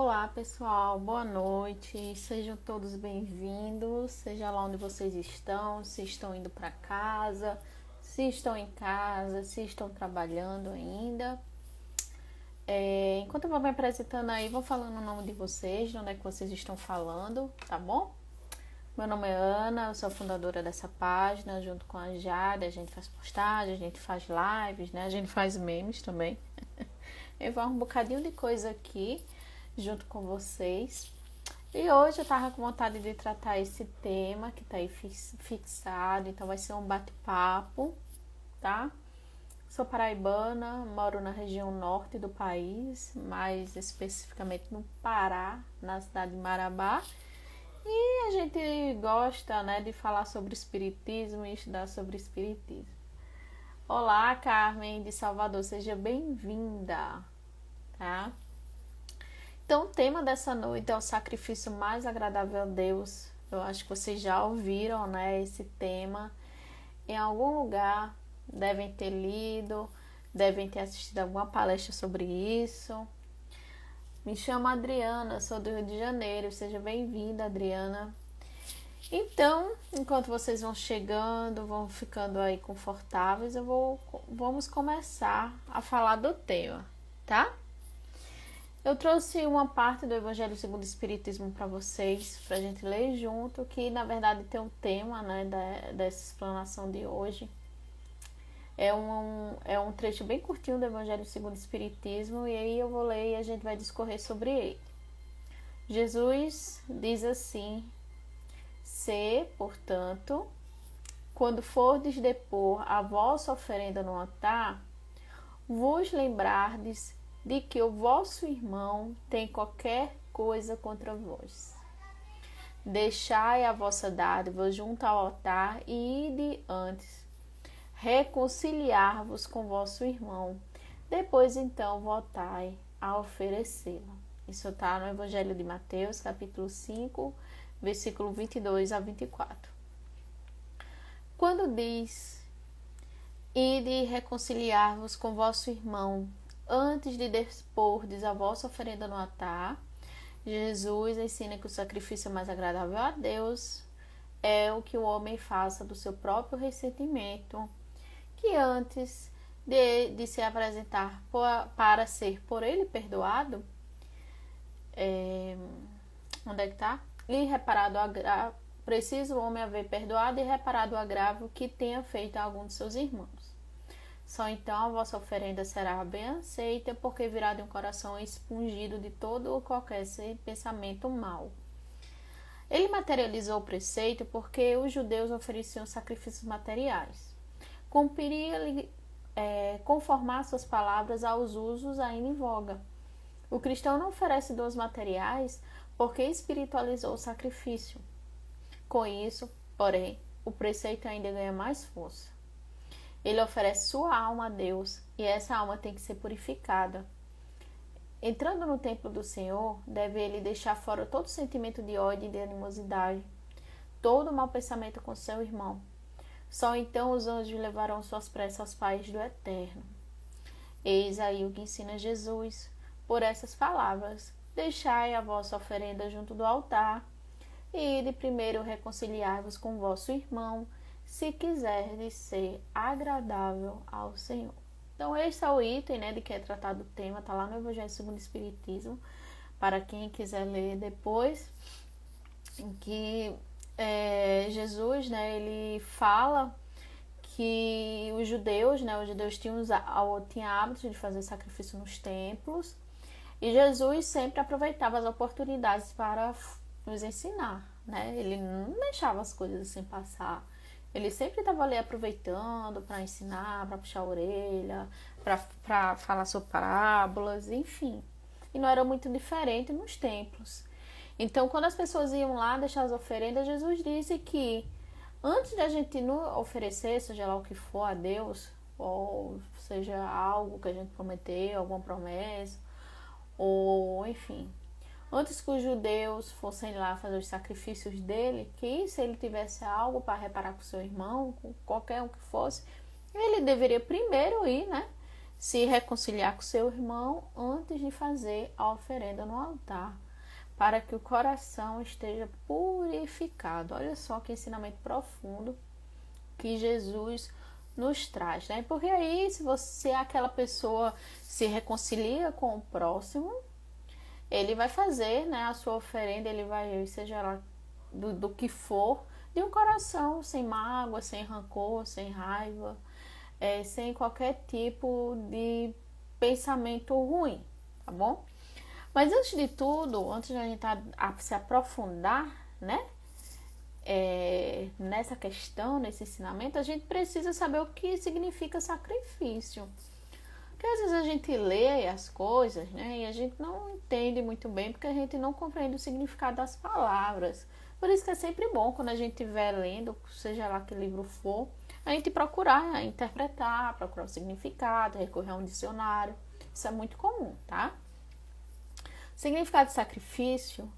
Olá pessoal, boa noite, sejam todos bem-vindos, seja lá onde vocês estão, se estão indo para casa, se estão em casa, se estão trabalhando ainda. Enquanto eu vou me apresentando aí, vou falando o nome de vocês, de onde é que vocês estão falando, tá bom? Meu nome é Ana, eu sou a fundadora dessa página, junto com a Jade, a gente faz postagem, a gente faz lives, né? A gente faz memes também. Eu vou um bocadinho de coisa aqui junto com vocês. E hoje eu tava com vontade de tratar esse tema que tá aí fixado, então vai ser um bate-papo, tá? Sou paraibana, moro na região norte do país, mais especificamente no Pará, na cidade de Marabá. E a gente gosta, né, de falar sobre espiritismo e estudar sobre espiritismo. Olá, Carmen de Salvador, seja bem-vinda, tá? Então, o tema dessa noite é o sacrifício mais agradável a Deus. Eu acho que vocês já ouviram, né, esse tema em algum lugar, devem ter lido, devem ter assistido alguma palestra sobre isso. Me chamo Adriana, sou do Rio de Janeiro, seja bem-vinda, Adriana. Então, enquanto vocês vão chegando, vão ficando aí confortáveis, vamos começar a falar do tema, tá? Eu trouxe uma parte do Evangelho segundo o Espiritismo para vocês, para a gente ler junto, que na verdade tem um tema, né, dessa explanação de hoje. É um trecho bem curtinho do Evangelho segundo o Espiritismo, e aí eu vou ler e a gente vai discorrer sobre ele. Jesus diz assim: se, portanto, quando fordes depor a vossa oferenda no altar, vos lembrardes de que o vosso irmão tem qualquer coisa contra vós. Deixai a vossa dádiva junto ao altar e ide antes reconciliar-vos com vosso irmão. Depois, então, voltai a oferecê-lo. Isso está no Evangelho de Mateus, capítulo 5, versículo 22 a 24. Quando diz: ide reconciliar-vos com vosso irmão, antes de despordes a vossa oferenda no altar, Jesus ensina que o sacrifício mais agradável a Deus é o que o homem faça do seu próprio ressentimento, que antes de se apresentar para ser por ele perdoado, onde é que está? E reparado o agravo, precisa o homem haver perdoado e reparado o agravo que tenha feito a algum de seus irmãos. Só então a vossa oferenda será bem aceita, porque virá de um coração expungido de todo ou qualquer pensamento mau. Ele materializou o preceito porque os judeus ofereciam sacrifícios materiais. Cumpriria-lhe conformar suas palavras aos usos ainda em voga. O cristão não oferece dons materiais porque espiritualizou o sacrifício. Com isso, porém, o preceito ainda ganha mais força. Ele oferece sua alma a Deus e essa alma tem que ser purificada. Entrando no templo do Senhor, deve ele deixar fora todo sentimento de ódio e de animosidade, todo mau pensamento com seu irmão. Só então os anjos levarão suas preces aos pais do Eterno. Eis aí o que ensina Jesus por essas palavras: deixai a vossa oferenda junto do altar e de primeiro reconciliar-vos com vosso irmão, se quiserdes ser agradável ao Senhor. Então esse é o item, né, de que é tratado o tema, está lá no Evangelho segundo o Espiritismo, para quem quiser ler depois, em que Jesus, né, ele fala que os judeus tinham hábito de fazer sacrifício nos templos, e Jesus sempre aproveitava as oportunidades para nos ensinar, né? Ele não deixava as coisas assim passar. Ele sempre estava ali aproveitando para ensinar, para puxar a orelha, para falar sobre parábolas, enfim. E não era muito diferente nos templos. Então, quando as pessoas iam lá deixar as oferendas, Jesus disse que antes de a gente não oferecer, seja lá o que for a Deus, ou seja algo que a gente prometeu, alguma promessa, ou enfim, antes que os judeus fossem lá fazer os sacrifícios dele, que se ele tivesse algo para reparar com seu irmão, com qualquer um que fosse, ele deveria primeiro ir, né, se reconciliar com seu irmão antes de fazer a oferenda no altar, para que o coração esteja purificado. Olha só que ensinamento profundo que Jesus nos traz, né? Porque aí, se você, aquela pessoa, se reconcilia com o próximo, ele vai fazer, né, a sua oferenda, ele vai, seja lá do que for, de um coração sem mágoa, sem rancor, sem raiva, sem qualquer tipo de pensamento ruim, tá bom? Mas antes de tudo, antes de a gente se aprofundar, né, nessa questão, nesse ensinamento, a gente precisa saber o que significa sacrifício. Porque às vezes a gente lê as coisas, né, e a gente não entende muito bem, porque a gente não compreende o significado das palavras. Por isso que é sempre bom, quando a gente estiver lendo, seja lá que livro for, a gente procurar interpretar, procurar o significado, recorrer a um dicionário. Isso é muito comum, tá? O significado de sacrifício,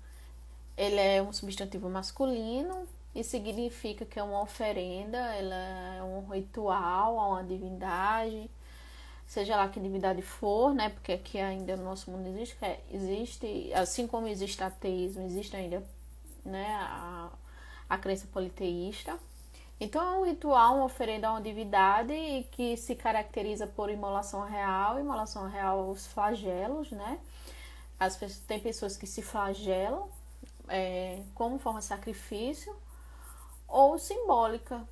ele é um substantivo masculino e significa que é uma oferenda, ela é um ritual a uma divindade, seja lá que divindade for, né? Porque aqui ainda no nosso mundo existe, assim como existe ateísmo, existe ainda, né, a crença politeísta. Então é um ritual, uma oferenda a uma divindade que se caracteriza por imolação real aos flagelos, né? Tem pessoas que se flagelam como forma de sacrifício, ou simbólica,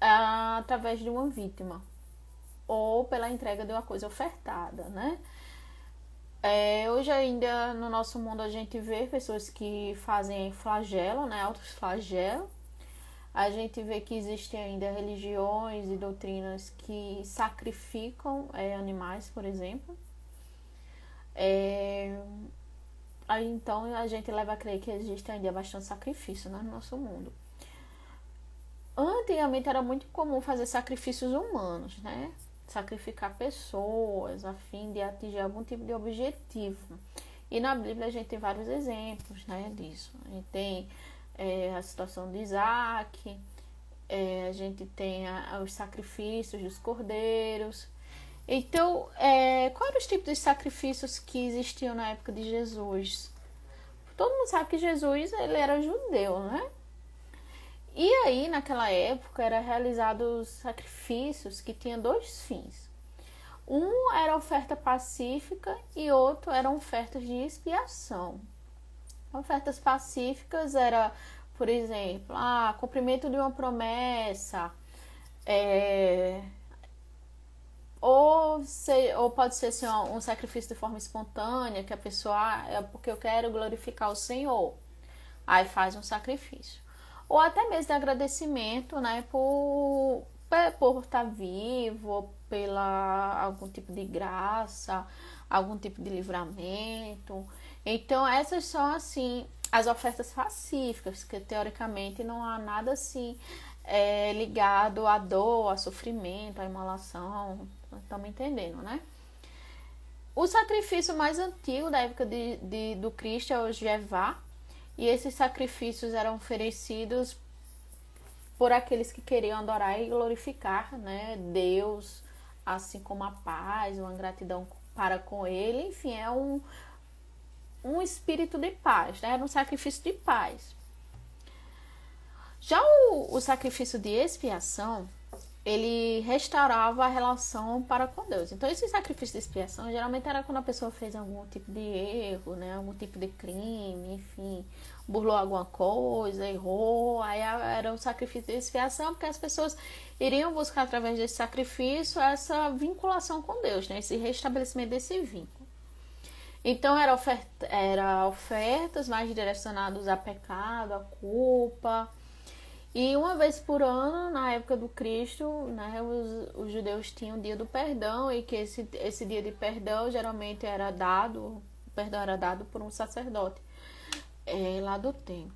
através de uma vítima, ou pela entrega de uma coisa ofertada, né? Hoje ainda no nosso mundo a gente vê pessoas que fazem flagelo, né? Autos flagelo. A gente vê que existem ainda religiões e doutrinas que sacrificam animais, por exemplo. Aí então a gente leva a crer que existe ainda bastante sacrifício, né, no nosso mundo. Antigamente era muito comum fazer sacrifícios humanos, né? Sacrificar pessoas a fim de atingir algum tipo de objetivo. E na Bíblia a gente tem vários exemplos, né, disso. A gente tem a situação de Isaac, a gente tem os sacrifícios dos cordeiros. Então, quais eram os tipos de sacrifícios que existiam na época de Jesus? Todo mundo sabe que Jesus, ele era judeu, né? E aí, naquela época, eram realizados sacrifícios que tinham dois fins. Um era oferta pacífica e outro eram ofertas de expiação. Ofertas pacíficas era, por exemplo, cumprimento de uma promessa, ou pode ser assim, um sacrifício de forma espontânea, que a pessoa, é porque eu quero glorificar o Senhor, aí faz um sacrifício. Ou até mesmo de agradecimento, né, por estar vivo, pela algum tipo de graça, algum tipo de livramento. Então essas são assim as ofertas pacíficas, que teoricamente não há nada assim ligado à dor, a sofrimento, à imolação. Estamos entendendo, né? O sacrifício mais antigo da época do Cristo é o Jeová, e esses sacrifícios eram oferecidos por aqueles que queriam adorar e glorificar, né, Deus, assim como a paz, uma gratidão para com ele. Enfim, é um espírito de paz, né? Era um sacrifício de paz. Já o sacrifício de expiação, ele restaurava a relação para com Deus. Então, esse sacrifício de expiação geralmente era quando a pessoa fez algum tipo de erro, né? Algum tipo de crime, enfim, burlou alguma coisa, errou. Aí era um sacrifício de expiação, porque as pessoas iriam buscar através desse sacrifício essa vinculação com Deus, né? Esse restabelecimento desse vínculo. Então, era ofertas mais direcionadas a pecado, a culpa. E uma vez por ano, na época do Cristo, né, os judeus tinham o dia do perdão, e que esse dia de perdão geralmente o perdão era dado por um sacerdote lá do templo.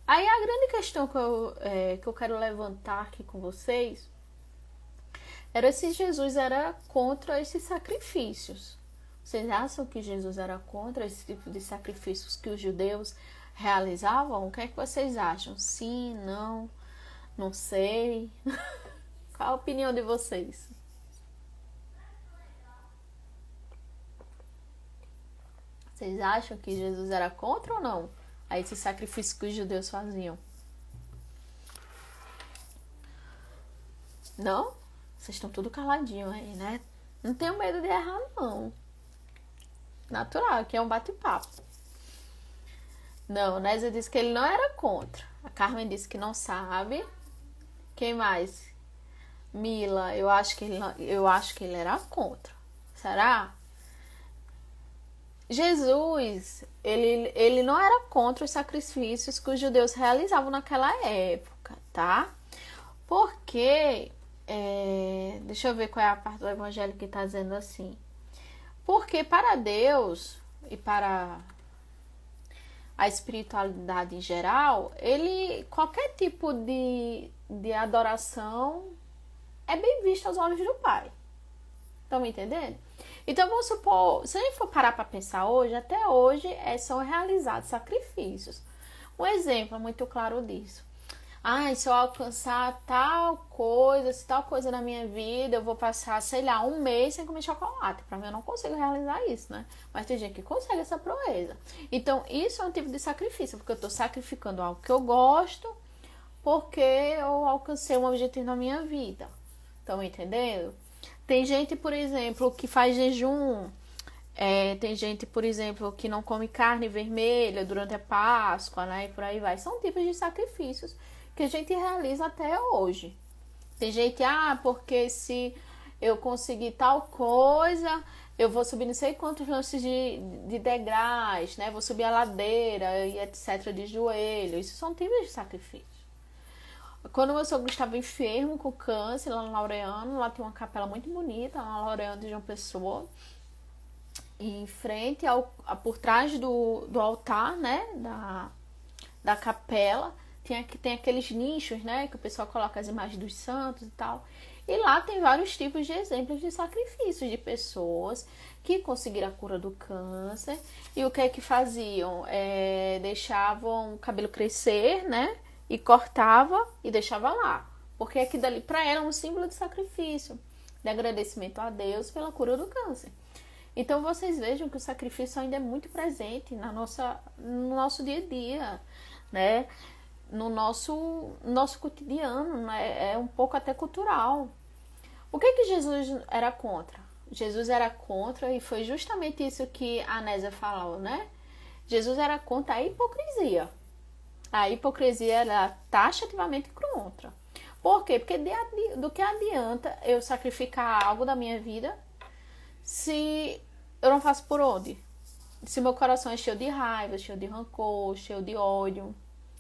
Aí a grande questão que eu quero levantar aqui com vocês era se Jesus era contra esses sacrifícios. Vocês acham que Jesus era contra esse tipo de sacrifícios que os judeus realizavam? O que é que vocês acham? Sim, não sei. Qual a opinião de vocês? Vocês acham que Jesus era contra ou não a esse sacrifício que os judeus faziam? Não? Vocês estão tudo caladinho aí, né? Não tenho medo de errar, não. Natural, aqui é um bate-papo. Não, Nézia disse que ele não era contra. A Carmen disse que não sabe. Quem mais? Mila, eu acho que ele era contra. Será? Jesus, ele não era contra os sacrifícios que os judeus realizavam naquela época, tá? Porque, deixa eu ver qual é a parte do evangelho que está dizendo assim. Porque para Deus e para a espiritualidade em geral, qualquer tipo de adoração é bem visto aos olhos do Pai. Estão me entendendo? Então, vamos supor, se a gente for parar para pensar hoje, até hoje são realizados sacrifícios. Um exemplo muito claro disso. Se eu alcançar tal coisa na minha vida, eu vou passar, sei lá, um mês sem comer chocolate. Para mim, eu não consigo realizar isso, né? Mas tem gente que consegue essa proeza. Então, isso é um tipo de sacrifício, porque eu estou sacrificando algo que eu gosto, porque eu alcancei um objetivo na minha vida. Estão entendendo? Tem gente, por exemplo, que faz jejum. Tem gente, por exemplo, que não come carne vermelha durante a Páscoa, né? E por aí vai. São tipos de sacrifícios que a gente realiza até hoje. Tem gente, porque se eu conseguir tal coisa, eu vou subir não sei quantos lances de degraus, né? Vou subir a ladeira e etc. de joelho. Isso são tipos de sacrifício. Quando meu sogro estava enfermo com câncer lá no Laureano, lá tem uma capela muito bonita, lá no Laureano de João Pessoa. E em frente, por trás do altar, né, da capela, tem aqueles nichos, né, que o pessoal coloca as imagens dos santos e tal. E lá tem vários tipos de exemplos de sacrifícios de pessoas que conseguiram a cura do câncer. E o que é que faziam? Deixavam o cabelo crescer, né, e cortava e deixava lá. Porque aquilo dali para ela é um símbolo de sacrifício, de agradecimento a Deus pela cura do câncer. Então vocês vejam que o sacrifício ainda é muito presente no nosso dia a dia, né? No nosso cotidiano, né? É um pouco até cultural. O que Jesus era contra? Jesus era contra, e foi justamente isso que a Nézia falou, né? Jesus era contra a hipocrisia. A hipocrisia era taxativamente contra. Por quê? Porque do que adianta eu sacrificar algo da minha vida se eu não faço por onde? Se meu coração é cheio de raiva, cheio de rancor, cheio de ódio.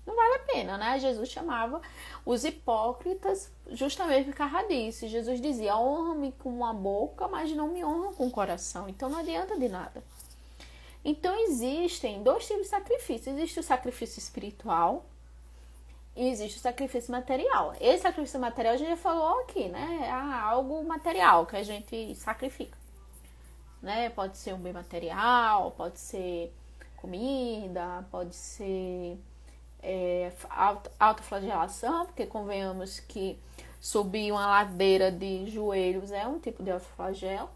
Não vale a pena, né? Jesus chamava os hipócritas justamente por causa disso. Jesus dizia, honra-me com a boca, mas não me honra com o coração. Então não adianta de nada. Então existem dois tipos de sacrifício. Existe o sacrifício espiritual e existe o sacrifício material. Esse sacrifício material a gente já falou aqui, né? Algo material que a gente sacrifica, né? Pode ser um bem material, pode ser comida, pode ser autoflagelação, porque convenhamos que subir uma ladeira de joelhos é um tipo de autoflagelo.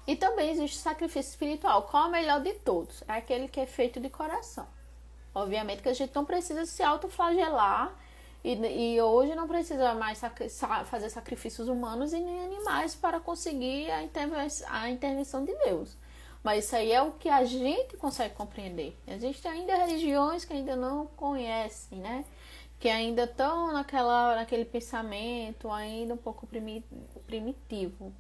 E também existe o sacrifício espiritual. Qual é o melhor de todos? É aquele que é feito de coração. Obviamente que a gente não precisa se autoflagelar e hoje não precisa mais fazer sacrifícios humanos e nem animais para conseguir a intervenção de Deus. Mas isso aí é o que a gente consegue compreender. Existem ainda religiões que ainda não conhecem, né? Que ainda estão naquele pensamento ainda um pouco primitivo.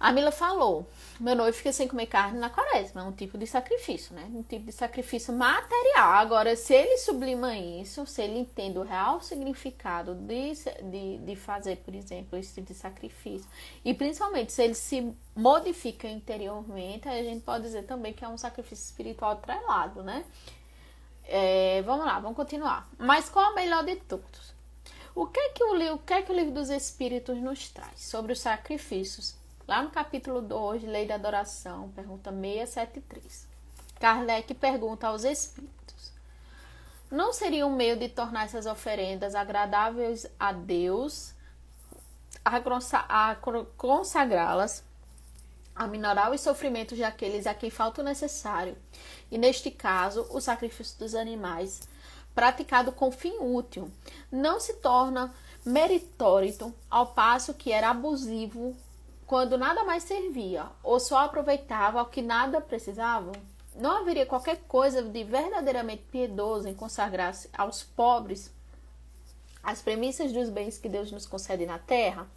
A Mila falou, meu noivo fica sem comer carne na quaresma, é um tipo de sacrifício, né? Um tipo de sacrifício material. Agora, se ele sublima isso, se ele entende o real significado de fazer, por exemplo, esse tipo de sacrifício, e principalmente se ele se modifica interiormente, aí a gente pode dizer também que é um sacrifício espiritual atrelado, né? Vamos lá, vamos continuar. Mas qual é o melhor de todos? O que é que o livro dos Espíritos nos traz sobre os sacrifícios? Lá no capítulo 2, Lei da Adoração, pergunta 673. Kardec pergunta aos espíritos: não seria um meio de tornar essas oferendas agradáveis a Deus, a consagrá-las aminorar os sofrimentos daqueles a quem falta o necessário, e neste caso, o sacrifício dos animais, praticado com fim útil, não se torna meritório, ao passo que era abusivo quando nada mais servia, ou só aproveitava ao que nada precisava. Não haveria qualquer coisa de verdadeiramente piedoso em consagrar-se aos pobres as premissas dos bens que Deus nos concede na terra?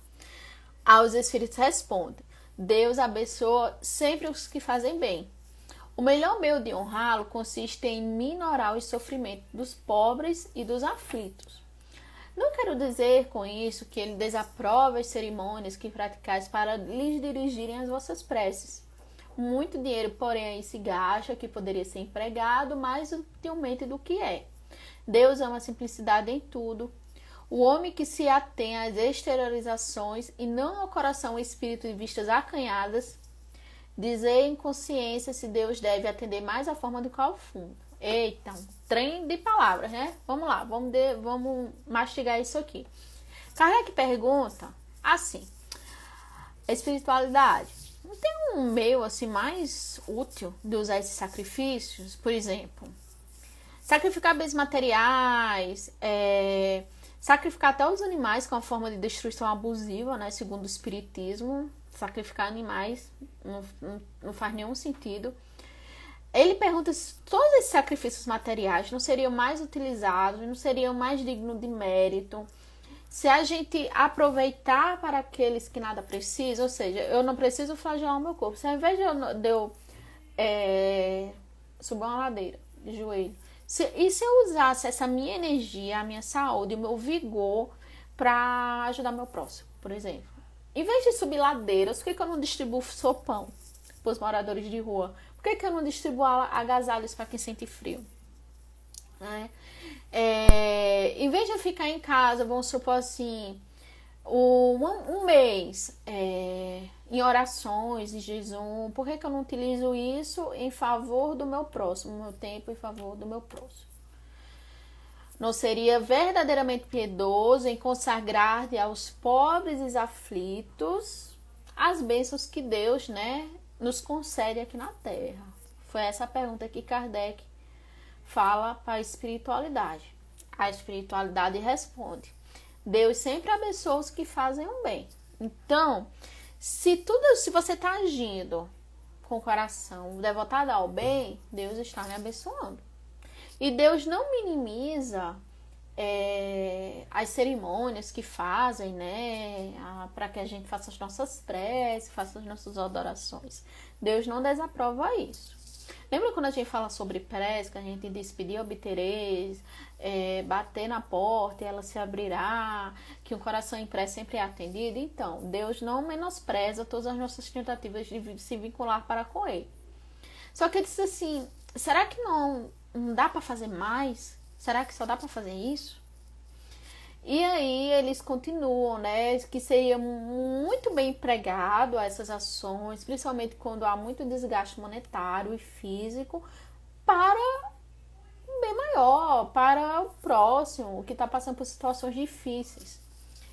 Aos espíritos responde: Deus abençoa sempre os que fazem bem. O melhor meio de honrá-lo consiste em minorar os sofrimentos dos pobres e dos aflitos. Não quero dizer com isso que ele desaprova as cerimônias que praticais para lhes dirigirem as vossas preces. Muito dinheiro, porém, aí se gasta, que poderia ser empregado mais utilmente do que é. Deus ama a simplicidade em tudo. O homem que se atém às exteriorizações e não ao coração e espírito de vistas acanhadas, dizer em consciência se Deus deve atender mais à forma do que ao fundo. Eita, um trem de palavras, né? Vamos lá, vamos mastigar isso aqui. Kardec pergunta assim: a espiritualidade não tem um meio assim mais útil de usar esses sacrifícios? Por exemplo, sacrificar bens materiais, sacrificar até os animais com a forma de destruição abusiva, né? Segundo o espiritismo, sacrificar animais não faz nenhum sentido. Ele pergunta se todos esses sacrifícios materiais não seriam mais utilizados, não seriam mais dignos de mérito, se a gente aproveitar para aqueles que nada precisam, ou seja, eu não preciso flagelar o meu corpo. Se ao invés de eu subir uma ladeira de joelho, se eu usasse essa minha energia, a minha saúde, o meu vigor para ajudar meu próximo, por exemplo. Em vez de subir ladeiras, por que eu não distribuo sopão para os moradores de rua? Por que eu não distribuo agasalhos para quem sente frio? Né? Em vez de eu ficar em casa, vamos supor assim, um mês em orações, em jejum, por que eu não utilizo isso em favor do meu próximo, meu tempo em favor do meu próximo? Não seria verdadeiramente piedoso em consagrar aos pobres e aflitos as bênçãos que Deus, né, nos concede aqui na Terra? Foi essa a pergunta que Kardec fala para a espiritualidade. A espiritualidade responde: Deus sempre abençoa os que fazem o bem. Então, se você está agindo com o coração devotado ao bem, Deus está me abençoando. E Deus não minimiza as cerimônias que fazem, né, para que a gente faça as nossas preces, faça as nossas adorações. Deus não desaprova isso. Lembra quando a gente fala sobre prece, que a gente diz: pedir obtereis, bater na porta e ela se abrirá, que um coração em prece sempre é atendido? Então, Deus não menospreza todas as nossas tentativas de se vincular para com Ele. Só que ele disse assim: será que não dá para fazer mais? Será que só dá para fazer isso? E aí eles continuam, né, que seria muito bem empregado essas ações, principalmente quando há muito desgaste monetário e físico, para um bem maior, para o próximo, que está passando por situações difíceis.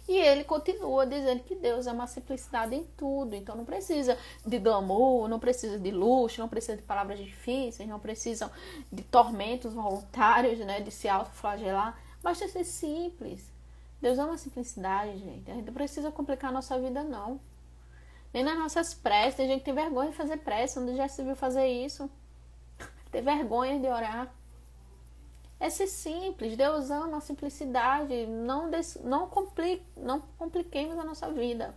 E ele continua dizendo que Deus ama a simplicidade em tudo. Então não precisa de glamour, não precisa de luxo, não precisa de palavras difíceis, não precisa de tormentos voluntários, né, de se autoflagelar. Basta ser simples. Deus ama a simplicidade, gente. A gente não precisa complicar a nossa vida, não. Nem nas nossas preces. A gente tem vergonha de fazer prece. Onde já se viu fazer isso? Ter vergonha de orar. É ser simples. Deus ama a simplicidade. Não compliquemos a nossa vida.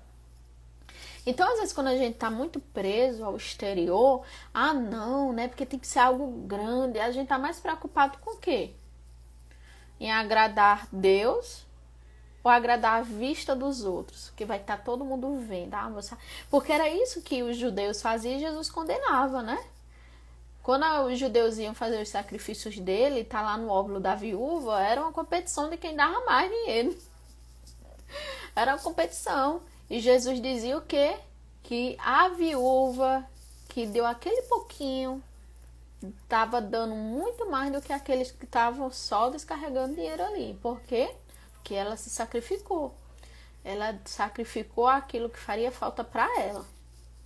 Então, às vezes, quando a gente está muito preso ao exterior, não, né? Porque tem que ser algo grande. A gente está mais preocupado com o quê? Em agradar Deus ou agradar a vista dos outros, que vai estar todo mundo vendo. Porque era isso que os judeus faziam e Jesus condenava, né? Quando os judeus iam fazer os sacrifícios dele, tá lá no óvulo da viúva, era uma competição de quem dava mais dinheiro. Era uma competição. E Jesus dizia o quê? Que a viúva que deu aquele pouquinho estava dando muito mais do que aqueles que estavam só descarregando dinheiro ali. Por quê? Porque ela se sacrificou. Ela sacrificou aquilo que faria falta para ela.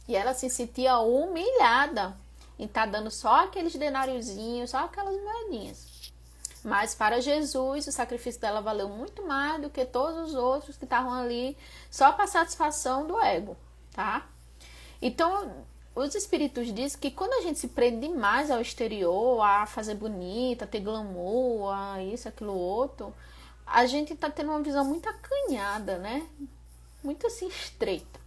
E ela se sentia humilhada em estar dando só aqueles denáriozinhos, só aquelas moedinhas. Mas para Jesus, o sacrifício dela valeu muito mais do que todos os outros que estavam ali só para satisfação do ego, tá? Então, os espíritos dizem que quando a gente se prende demais ao exterior, a fazer bonita, a ter glamour, a isso, aquilo, outro, a gente tá tendo uma visão muito acanhada, né? Muito assim, estreita.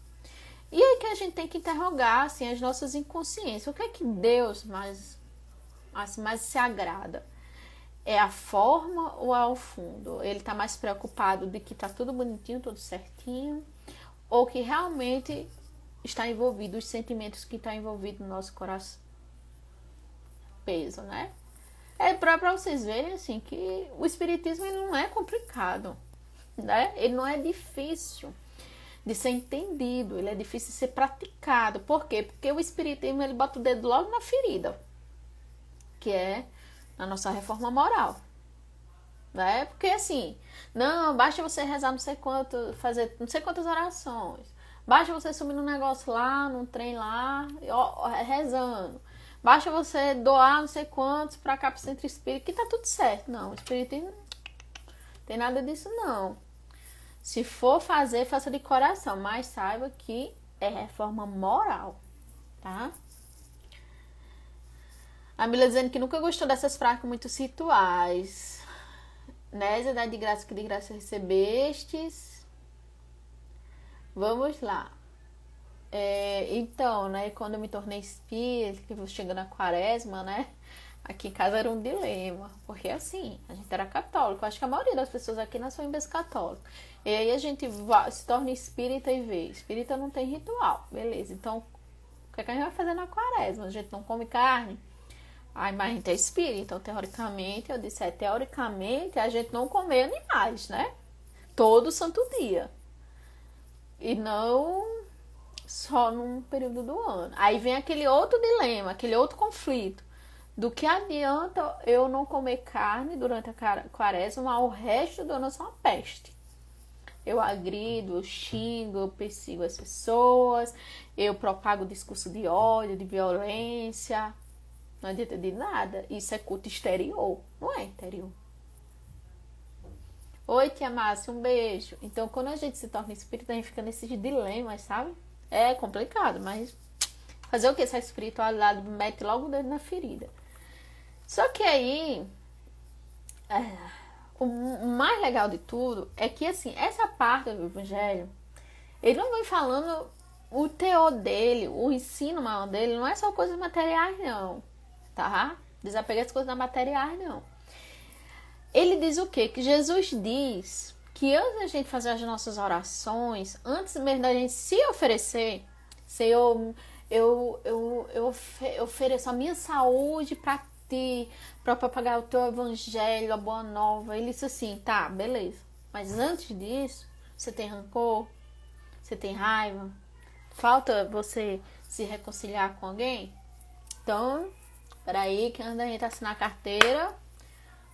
E aí que a gente tem que interrogar, assim, as nossas inconsciências. O que é que Deus mais se agrada? É a forma ou é o fundo? Ele tá mais preocupado de que tá tudo bonitinho, tudo certinho? Ou que realmente está envolvido os sentimentos que estão envolvidos no nosso coração? Peso, né? É para vocês verem, assim, que o espiritismo ele não é complicado, né? Ele não é difícil de ser entendido, ele é difícil de ser praticado. Por quê? Porque o espiritismo ele bota o dedo logo na ferida, que é na nossa reforma moral, né? Porque assim, não, basta você rezar não sei quanto, fazer não sei quantas orações, basta você subir num negócio lá, num trem lá, rezando, basta você doar não sei quantos pra cá pro centro espírita, que tá tudo certo. Não, o espiritismo não tem nada disso não. Se for fazer, faça de coração, mas saiba que é reforma moral, tá? A Mila dizendo que nunca gostou dessas frases muito rituais. Nésia, dá de graça que de graça recebestes. Vamos lá. Então, né, quando eu me tornei espírita, que vou chegando na quaresma, né? Aqui em casa era um dilema, porque assim, a gente era católico. Acho que a maioria das pessoas aqui nasceu em berço católico. E aí a gente se torna espírita e vê. Espírita não tem ritual, beleza. Então, o que a gente vai fazer na quaresma? A gente não come carne? Ai, mas a gente é espírita, então teoricamente, eu disse, teoricamente a gente não come animais, né? Todo santo dia. E não só num período do ano. Aí vem aquele outro dilema, aquele outro conflito. Do que adianta eu não comer carne durante a quaresma, mas o resto do ano eu sou uma peste. Eu agrido, eu xingo, eu persigo as pessoas, eu propago discurso de ódio, de violência. Não adianta de nada. Isso é culto exterior, não é interior. Oi, tia Márcia, um beijo. Então, quando a gente se torna espírita, a gente fica nesses dilemas, sabe? É complicado, mas fazer o que? Essa espiritualidade mete logo o dedo na ferida. Só que aí, o mais legal de tudo é que, assim, essa parte do evangelho, ele não vem falando o teor dele, o ensino maior dele, não é só coisas materiais, não, tá? Desapegar as coisas materiais, não. Ele diz o quê? Que Jesus diz que antes da gente fazer as nossas orações, antes mesmo da gente se oferecer, Senhor, eu ofereço a minha saúde para ti, para propagar o teu evangelho, a boa nova. Ele disse assim, tá, beleza. Mas antes disso, você tem rancor? Você tem raiva? Falta você se reconciliar com alguém? Então, peraí, que antes da gente assinar a carteira,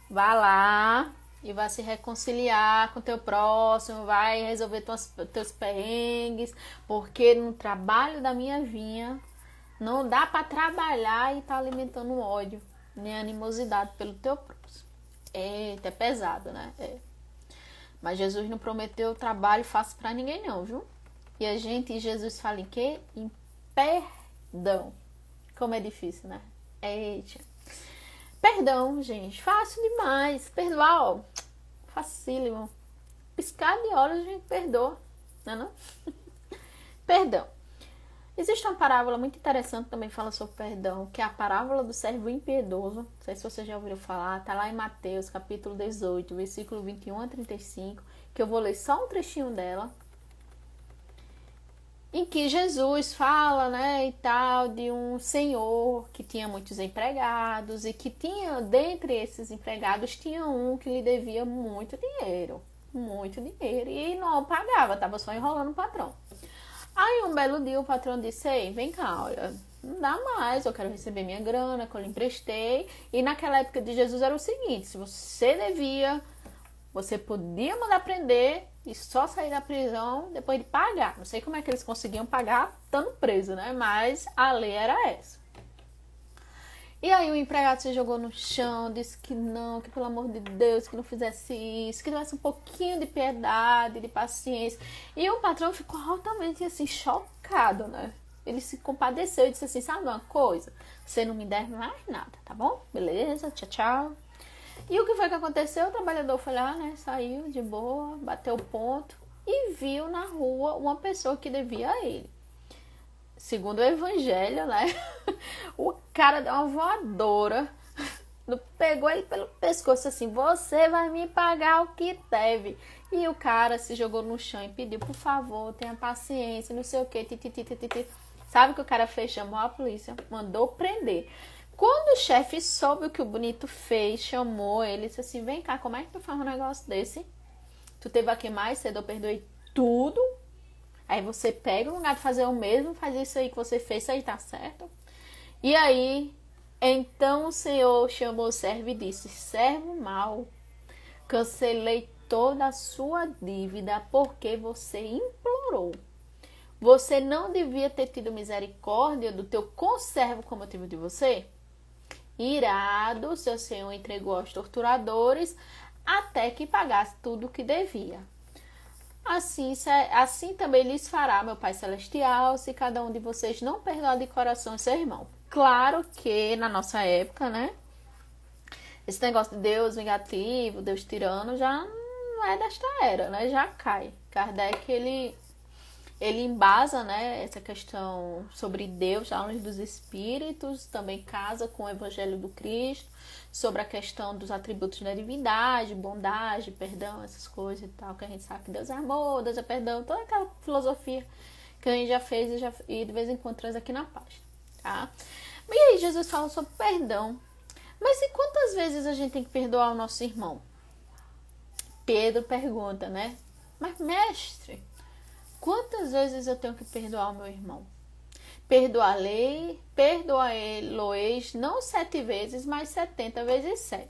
vá lá e vai se reconciliar com o teu próximo, vai resolver teus perrengues, porque no trabalho da minha vinha não dá para trabalhar e tá alimentando ódio, nem animosidade pelo teu próximo. Eita, é pesado, né? É. Mas Jesus não prometeu trabalho fácil para ninguém não, viu? E Jesus fala em quê? Em perdão. Como é difícil, né? Eita. Perdão, gente, fácil demais. Perdoar, ó, facílimo. Piscar de olhos a gente perdoa, não é não? Perdão. Existe uma parábola muito interessante que também fala sobre perdão, que é a parábola do servo impiedoso. Não sei se vocês já ouviram falar, tá lá em Mateus, capítulo 18, versículo 21 a 35, que eu vou ler só um trechinho dela, em que Jesus fala, né, e tal, de um senhor que tinha muitos empregados e que tinha, dentre esses empregados, tinha um que lhe devia muito dinheiro, e não pagava, tava só enrolando o patrão. Aí um belo dia o patrão disse, ei, vem cá, olha, não dá mais, eu quero receber minha grana que eu lhe emprestei. E naquela época de Jesus era o seguinte, se você devia, você podia mandar prender e só sair da prisão depois de pagar. Não sei como é que eles conseguiam pagar estando preso, né? Mas a lei era essa. E aí o empregado se jogou no chão, disse que não, que pelo amor de Deus, que não fizesse isso, que tivesse um pouquinho de piedade, de paciência. E o patrão ficou altamente assim, chocado, né? Ele se compadeceu e disse assim, sabe uma coisa? Você não me deve mais nada, tá bom? Beleza, tchau, tchau. E o que foi que aconteceu? O trabalhador foi lá, né? Saiu de boa, bateu o ponto e viu na rua uma pessoa que devia a ele. Segundo o evangelho, né? O cara deu uma voadora, pegou ele pelo pescoço assim, você vai me pagar o que deve. E o cara se jogou no chão e pediu, por favor, tenha paciência, não sei o que, Sabe o que o cara fez? Chamou a polícia, mandou prender. Quando o chefe soube o que o bonito fez, chamou ele e disse assim, vem cá, como é que tu faz um negócio desse? Tu teve aqui mais cedo, eu perdoei tudo. Aí você pega o lugar de fazer o mesmo, faz isso aí que você fez, isso aí tá certo. E aí, então o Senhor chamou o servo e disse, servo mau, cancelei toda a sua dívida porque você implorou. Você não devia ter tido misericórdia do teu conservo como eu tive de você? Irado, seu senhor entregou aos torturadores até que pagasse tudo o que devia. Assim também lhes fará meu Pai Celestial, se cada um de vocês não perdoar de coração seu irmão. Claro que na nossa época, né? Esse negócio de Deus vingativo, Deus tirano, já não é desta era, né? Já cai. Kardec, ele embasa, né, essa questão sobre Deus, a luz dos espíritos, também casa com o Evangelho do Cristo, sobre a questão dos atributos da divindade, bondade, perdão, essas coisas e tal, que a gente sabe que Deus é amor, Deus é perdão, toda aquela filosofia que a gente já fez e de vez em quando traz aqui na página, tá? E aí Jesus fala sobre perdão. Mas e quantas vezes a gente tem que perdoar o nosso irmão? Pedro pergunta, né? Mas mestre, quantas vezes eu tenho que perdoar o meu irmão? Perdoa-lo-eis não 7 vezes, mas 70 vezes 7.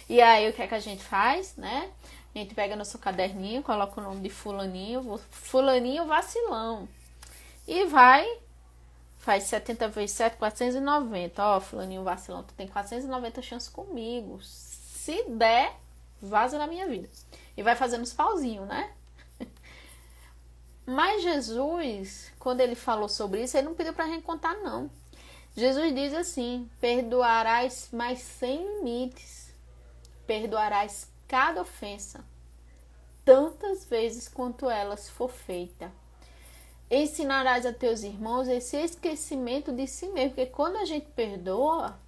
E aí o que é que a gente faz, né? A gente pega nosso caderninho, coloca o nome de fulaninho vacilão. E faz 70 vezes 7, 490. Ó, fulaninho vacilão, tu tem 490 chances comigo. Se der, vaza na minha vida. E vai fazendo os pauzinhos, né? Mas Jesus, quando ele falou sobre isso, ele não pediu para a gente contar, não. Jesus diz assim, perdoarás, mas sem limites. Perdoarás cada ofensa, tantas vezes quanto elas for feita. Ensinarás a teus irmãos esse esquecimento de si mesmo, porque quando a gente perdoa,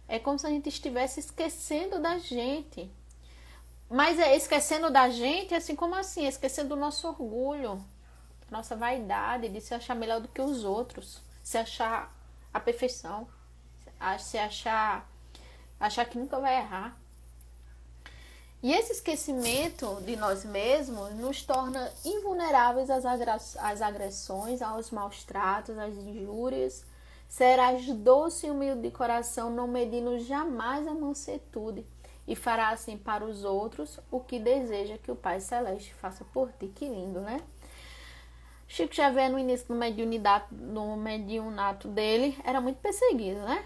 é como se a gente estivesse esquecendo da gente. Mas esquecendo da gente, assim como assim, esquecendo do nosso orgulho, nossa vaidade, de se achar melhor do que os outros, se achar a perfeição, se achar que nunca vai errar. E esse esquecimento de nós mesmos nos torna invulneráveis às agressões, aos maus tratos, às injúrias. Serás doce e humilde de coração, não medindo jamais a mansuetude, e fará assim para os outros o que deseja que o Pai Celeste faça por ti. Que lindo, né? Chico Xavier, no início no mediunato dele, era muito perseguido, né?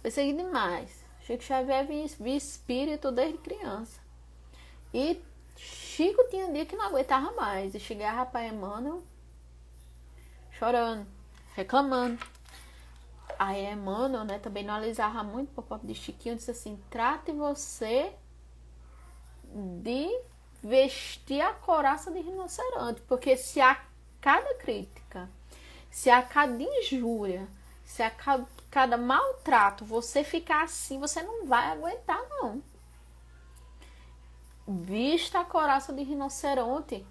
Perseguido demais. Chico Xavier via espírito desde criança. E Chico tinha dia que não aguentava mais. E chegava para Emmanuel chorando, reclamando. Aí Emmanuel, né, também não alisava muito para o próprio de Chiquinho, disse assim, trate você de vestir a couraça de rinoceronte, porque se a cada crítica, se a cada injúria, se a cada maltrato você ficar assim, você não vai aguentar, não. Vista a couraça de rinoceronte,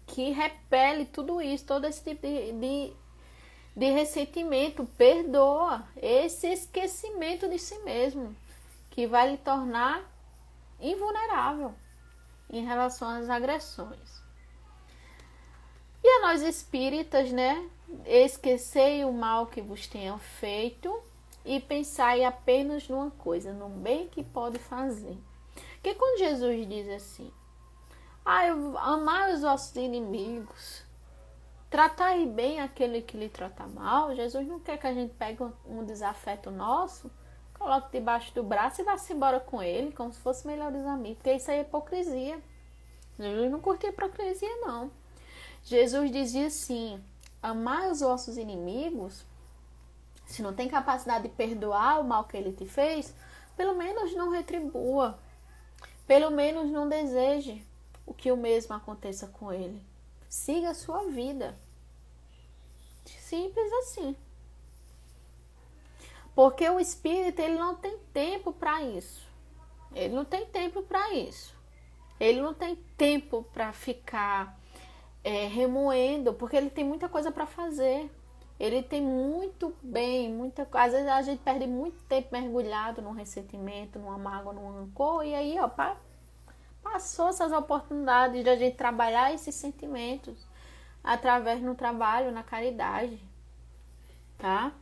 que repele tudo isso, todo esse tipo de ressentimento. Perdoa esse esquecimento de si mesmo, que vai lhe tornar invulnerável em relação às agressões. E a nós espíritas, né? Esquecei o mal que vos tenham feito e pensai apenas numa coisa, no bem que pode fazer. Porque quando Jesus diz assim, Amar os vossos inimigos. Tratar bem aquele que lhe trata mal. Jesus não quer que a gente pegue um desafeto nosso, coloque debaixo do braço e vá-se embora com ele, como se fosse melhores amigos. Porque isso aí é hipocrisia. Jesus não curtia hipocrisia, não. Jesus dizia assim: amar os vossos inimigos. Se não tem capacidade de perdoar o mal que ele te fez, pelo menos não retribua. Pelo menos não deseje o que o mesmo aconteça com ele. Siga a sua vida. Simples assim. Porque o espírito, ele não tem tempo para isso. Ele não tem tempo para isso. Ele não tem tempo para ficar remoendo, porque ele tem muita coisa para fazer. Ele tem muito bem, às vezes a gente perde muito tempo mergulhado num ressentimento, numa mágoa, num rancor, e aí, ó, passou essas oportunidades de a gente trabalhar esses sentimentos através no trabalho, na caridade, tá?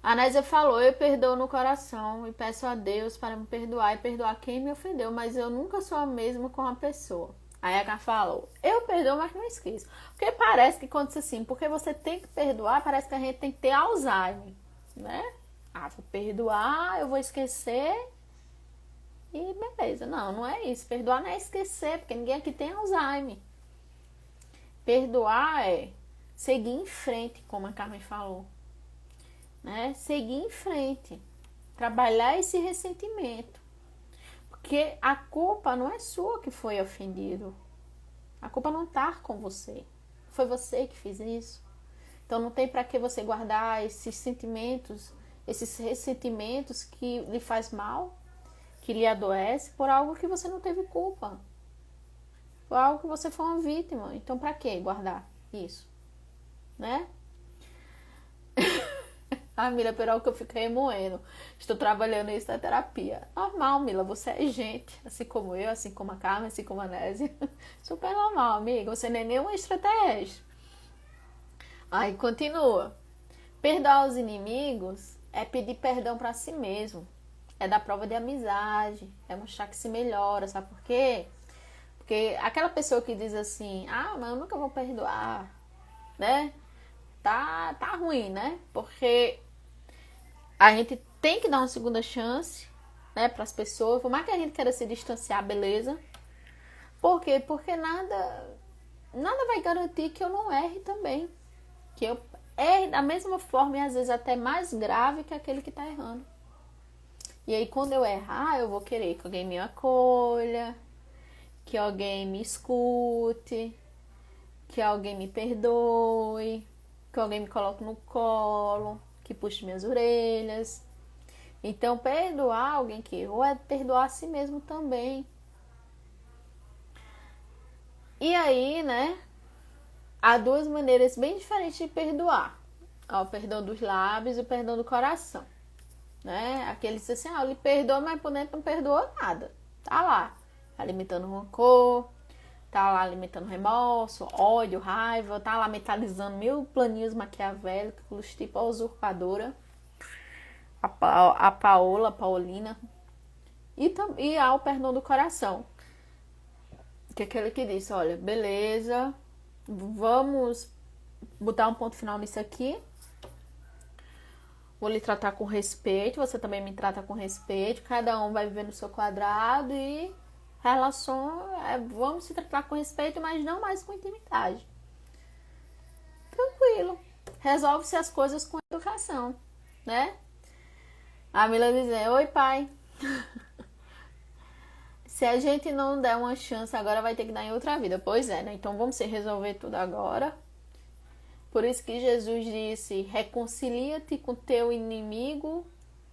A Nésia falou: eu perdoo no coração e peço a Deus para me perdoar e perdoar quem me ofendeu, mas eu nunca sou a mesma com a pessoa. Aí a Ká falou: eu perdoo, mas não esqueço. Porque parece que quando assim, porque você tem que perdoar, parece que a gente tem que ter Alzheimer, né? Vou perdoar, eu vou esquecer e beleza. Não, não é isso. Perdoar não é esquecer, porque ninguém aqui tem Alzheimer. Perdoar é seguir em frente, como a Carmen falou, né? Seguir em frente, trabalhar esse ressentimento. Porque a culpa não é sua que foi ofendido. A culpa não está com você. Foi você que fez isso. Então não tem para que você guardar esses sentimentos, esses ressentimentos que lhe faz mal, que lhe adoece, por algo que você não teve culpa. Por algo que você foi uma vítima. Então para que guardar isso? Né? Mila, pelo que eu fico remoendo. Estou trabalhando isso na terapia. Normal, Mila, você é gente. Assim como eu, assim como a Carmen, assim como a Nésia. Super normal, amiga. Você nem é nenhum extraterrestre. Aí continua. Perdoar os inimigos é pedir perdão para si mesmo. É dar prova de amizade. É mostrar que se melhora. Sabe por quê? Porque aquela pessoa que diz assim: mas eu nunca vou perdoar, né? Tá ruim, né? Porque a gente tem que dar uma segunda chance, né, para as pessoas. Por mais que a gente queira se distanciar, beleza. Por quê? Porque nada vai garantir que eu não erre também. Que eu erre da mesma forma e às vezes até mais grave que aquele que tá errando. E aí quando eu errar, eu vou querer que alguém me acolha, que alguém me escute, que alguém me perdoe, que alguém me coloque no colo, que puxe minhas orelhas. Então, perdoar alguém que errou é perdoar a si mesmo também. E aí, né, há duas maneiras bem diferentes de perdoar. O perdão dos lábios e o perdão do coração, né? Aquele diz assim: eu lhe perdoo, mas por dentro não perdoou nada. Tá lá, alimentando rancor, tá lá alimentando remorso, ódio, raiva, tá lá mentalizando mil planinhos maquiavélicos, tipo a usurpadora, a Paulina. E há o perdão do coração, que é aquele que diz: olha, beleza, vamos botar um ponto final nisso aqui. Vou lhe tratar com respeito, você também me trata com respeito, cada um vai viver no seu quadrado e vamos se tratar com respeito, mas não mais com intimidade. Tranquilo. Resolve-se as coisas com educação, né? A Mila dizendo: oi, pai. Se a gente não der uma chance agora, vai ter que dar em outra vida. Pois é, né? Então vamos se resolver tudo agora. Por isso que Jesus disse: reconcilia-te com teu inimigo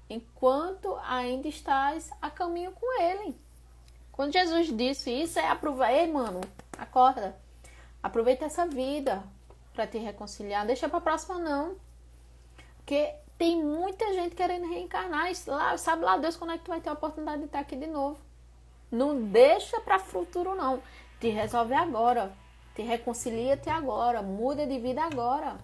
enquanto ainda estás a caminho com ele. Quando Jesus disse isso, ei, mano, acorda. Aproveita essa vida para te reconciliar. Deixa para a próxima, não. Porque tem muita gente querendo reencarnar. Sabe lá Deus quando é que tu vai ter a oportunidade de estar aqui de novo. Não deixa para futuro, não. Te resolve agora. Te reconcilia-te agora. Muda de vida agora.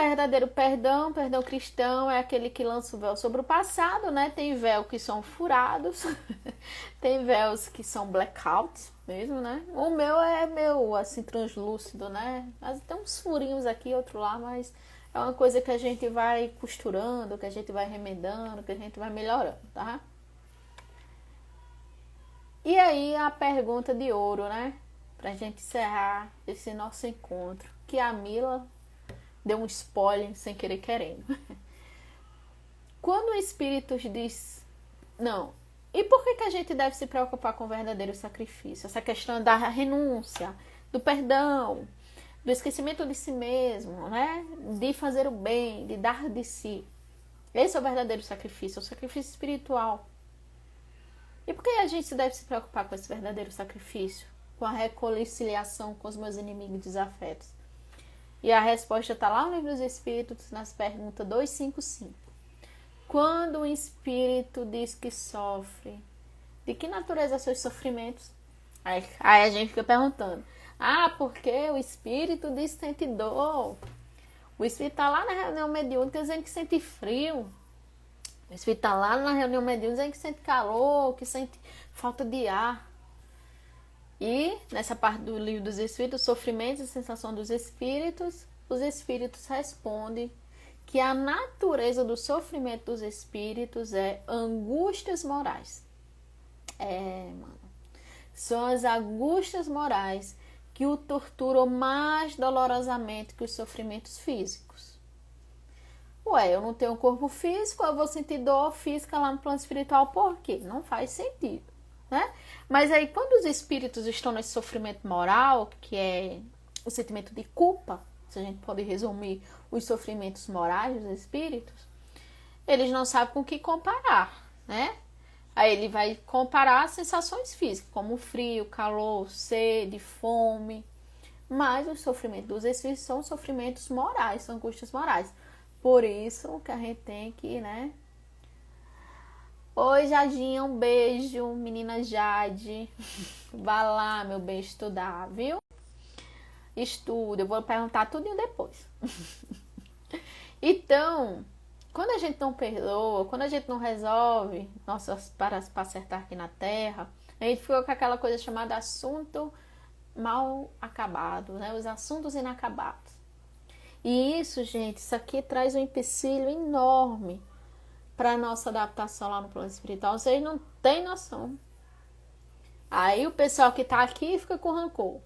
verdadeiro perdão cristão é aquele que lança o véu sobre o passado, né? Tem véu que são furados, tem véus que são blackouts mesmo, né? O meu é meu, assim, translúcido, né? Mas tem uns furinhos aqui, outro lá, mas é uma coisa que a gente vai costurando, que a gente vai remendando, que a gente vai melhorando, tá? E aí a pergunta de ouro, né? Pra gente encerrar esse nosso encontro, que a Mila deu um spoiler sem querer querendo. Quando o Espírito diz não, e por que a gente deve se preocupar com o verdadeiro sacrifício? Essa questão da renúncia, do perdão, do esquecimento de si mesmo, né? De fazer o bem, de dar de si. Esse é o verdadeiro sacrifício, o sacrifício espiritual. E por que a gente deve se preocupar com esse verdadeiro sacrifício? Com a reconciliação com os meus inimigos desafetos? E a resposta está lá no Livro dos Espíritos, nas perguntas 255. Quando o Espírito diz que sofre, de que natureza são os sofrimentos? Aí a gente fica perguntando. Porque o Espírito diz que sente dor. O Espírito está lá na reunião mediúnica dizendo que sente frio. O Espírito está lá na reunião mediúnica dizendo que sente calor, que sente falta de ar. E nessa parte do Livro dos Espíritos, sofrimentos e sensação dos espíritos, os espíritos respondem que a natureza do sofrimento dos espíritos é angústias morais. São as angústias morais que o torturam mais dolorosamente que os sofrimentos físicos. Eu não tenho um corpo físico, eu vou sentir dor física lá no plano espiritual, por quê? Não faz sentido, né? Mas aí, quando os espíritos estão nesse sofrimento moral, que é o sentimento de culpa, se a gente pode resumir os sofrimentos morais dos espíritos, eles não sabem com o que comparar, né? Aí ele vai comparar sensações físicas, como frio, calor, sede, fome. Mas os sofrimentos dos espíritos são sofrimentos morais, são angústias morais. Por isso que a gente tem que, né? Oi, Jadinha, um beijo, menina Jade. Vá lá, meu bem, estudar, viu? Estuda, eu vou perguntar tudinho depois. Então, quando a gente não perdoa, quando a gente não resolve nossas para acertar aqui na Terra, a gente fica com aquela coisa chamada assunto mal acabado, né? Os assuntos inacabados. E isso, gente, isso aqui traz um empecilho enorme para a nossa adaptação lá no plano espiritual. Vocês não têm noção. Aí o pessoal que tá aqui fica com rancor,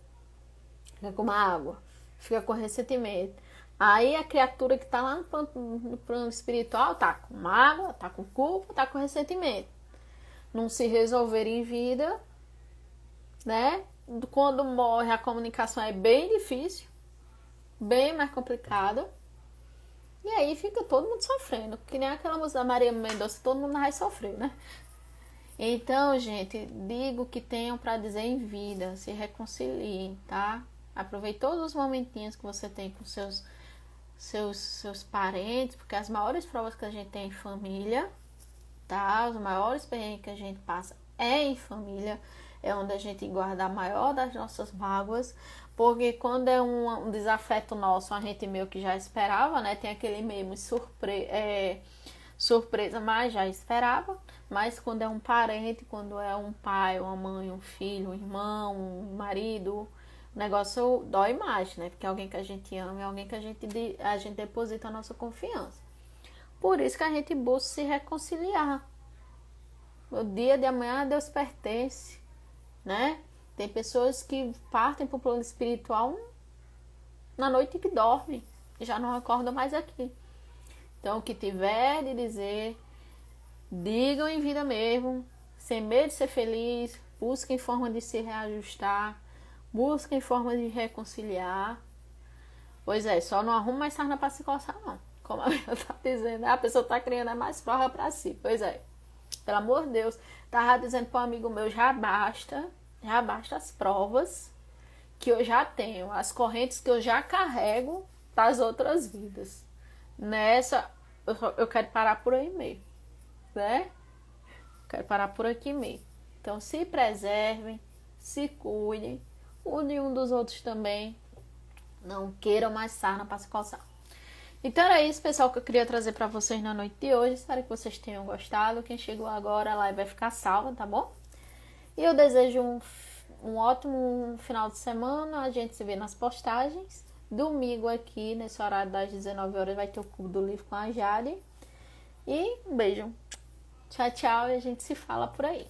fica com mágoa, fica com ressentimento. Aí a criatura que tá lá no plano espiritual tá com mágoa, tá com culpa, tá com ressentimento. Não se resolver em vida, né? Quando morre, a comunicação é bem difícil, bem mais complicada. E aí fica todo mundo sofrendo. Que nem aquela música da Maria Mendonça, todo mundo vai sofrer, né? Então, gente, digo que tenham para dizer em vida, se reconciliem, tá? Aproveite todos os momentinhos que você tem com seus parentes, porque as maiores provas que a gente tem em família, tá? Os maiores perrengues que a gente passa é em família, é onde a gente guarda a maior das nossas mágoas, porque quando é um desafeto nosso, a gente meio que já esperava, né? Tem aquele mesmo surpresa, mas já esperava. Mas quando é um parente, quando é um pai, uma mãe, um filho, um irmão, um marido, o negócio dói mais, né? Porque é alguém que a gente ama, é alguém que a gente deposita a nossa confiança. Por isso que a gente busca se reconciliar. O dia de amanhã a Deus pertence, né? Tem pessoas que partem para o plano espiritual na noite que dormem e já não acordam mais aqui. Então, o que tiver de dizer, digam em vida mesmo, sem medo de ser feliz, busquem forma de se reajustar, busquem forma de reconciliar. Pois é, só não arruma mais sarna para se coçar, não. Como a minha tá dizendo, a pessoa tá criando mais prova para si. Pois é, pelo amor de Deus, tava dizendo para um amigo meu, já basta as provas que eu já tenho, as correntes que eu já carrego das outras vidas. Nessa, eu quero parar por aí mesmo, né? Quero parar por aqui mesmo. Então, se preservem, se cuidem, cuidem um dos outros também. Não queiram mais sarna para se coçar. Então era isso, pessoal, que eu queria trazer pra vocês na noite de hoje. Espero que vocês tenham gostado. Quem chegou agora, a live vai ficar salva, tá bom? E eu desejo um ótimo final de semana. A gente se vê nas postagens. Domingo aqui, nesse horário das 19 horas, vai ter o Clube do Livro com a Jade. E um beijo. Tchau, tchau. E a gente se fala por aí.